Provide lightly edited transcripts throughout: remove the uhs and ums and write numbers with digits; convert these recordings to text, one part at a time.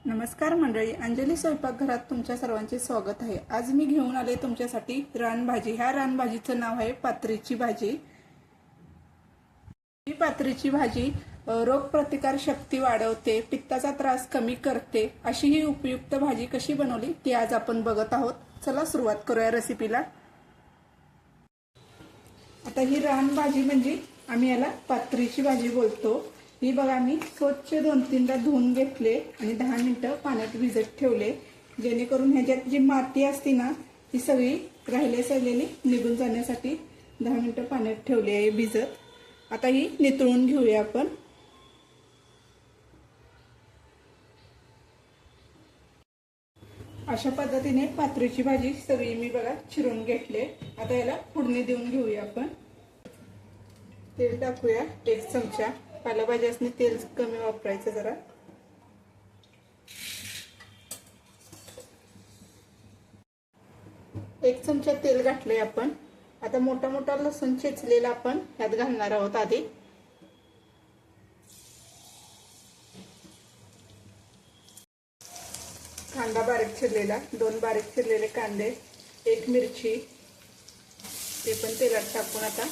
नमस्कार मंडळी, अंजली स्वयंपाकघरात तुमच्या सर्वांचे स्वागत आहे। आज मी घेऊन आले तुमच्यासाठी रानभाजी। ह्या रानभाजीचं नाव आहे पात्रीची भाजी। ही पात्रीची भाजी रोगप्रतिकार शक्ती वाढवते, पित्ताचा त्रास कमी करते। अशी ही उपयुक्त भाजी कशी बनवली ती आज आपण बघत आहोत। चला सुरुवात करूया रेसिपीला। आता ही रानभाजी म्हणजे आम्ही याला पात्रीची भाजी बोलतो। ही बघा मी स्वच्छ 2-3दा धुवून घेतले आणि 10 मिनिटं पाण्यात भिजत ठेवले, जेणेकरून ह्याच्यात जी माती असते ना ती सगळी राहिलेली निघून जाण्यासाठी 10 मिनिटं पाण्यात ठेवले आहे भिजत। आता ही नितळून घेऊया आपण। अशा पद्धतीने पात्रीची भाजी सगळी मी बघा चिरून घेतले। आता याला फोडणी देऊन घेऊया आपण। तेल टाकूया 1 चमचा। पालेभाज्यासनी तेल कमी वापरायचं जरा। एक चमचा तेल घातले आपण। आता मोठा मोठा लसूण चेचलेला आपण यात घालणार आहोत आधी। कांदा बारीक चिरलेला, 2 बारीक चिरलेले कांदे, 1 मिरची, ते पण तेलात टाकून आता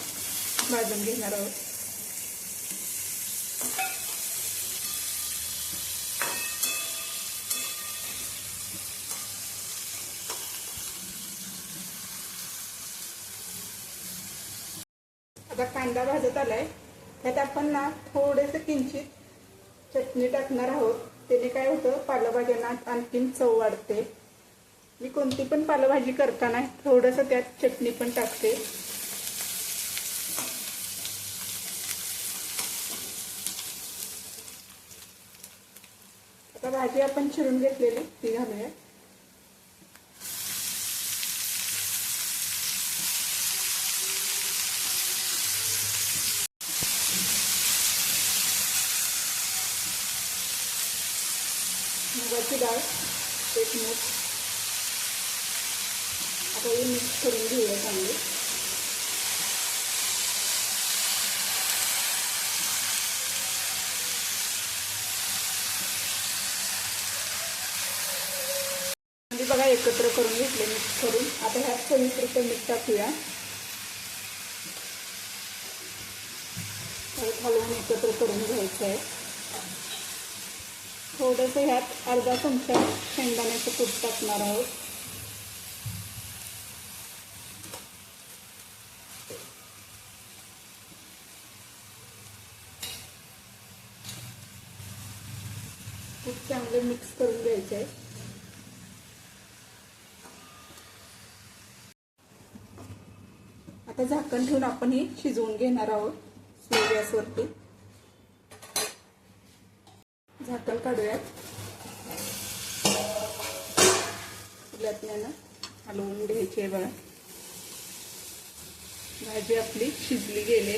भाजून घेणार आहोत। आता कांदा भाजत आलाय, त्यात आपण ना थोडेसे किंचित चटणी टाकणार आहोत। त्याने काय होतं, पालेभाज्यांना आणखीन चव वाढते। मी कोणती पण पालेभाजी करताना थोडंसं त्यात चटणी पण टाकते। आता भाजी आपण चिरून घेतलेली ती घालूया। मुगाची डाळ 1 मूठ। आता हे मिक्स करून घेऊया चांगले। म्हणजे बघा एकत्र करून घेतले मिक्स करून। आता ह्यात चवीपुरतं मीठ टाकूया, घालून एकत्र करून घ्यायचं आहे। थोडंसं ह्यात अर्धा चमचा शेंगदाण्याचं कूट टाकणार आहोत। खूप चांगले मिक्स करून घ्यायचे आहे। आता झाकण ठेवून आपण ही शिजवून घेणार आहोत स्लो गॅसवरती। झाकण काढूयात, चुल्यातनं हलवून घ्यायची आहे बघा। भाजी आपली शिजली गेली।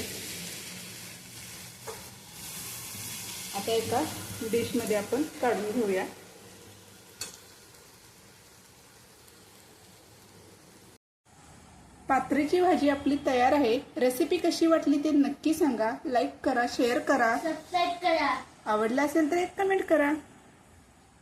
आता एका डिश मध्ये आपण काढून घेऊया। पात्रीची भाजी आपली तयार आहे। रेसिपी कशी वाटली ते नक्की सांगा। लाईक करा, शेअर करा, सबस्क्राइब करा। आवडला असेल तर एक कमेंट करा।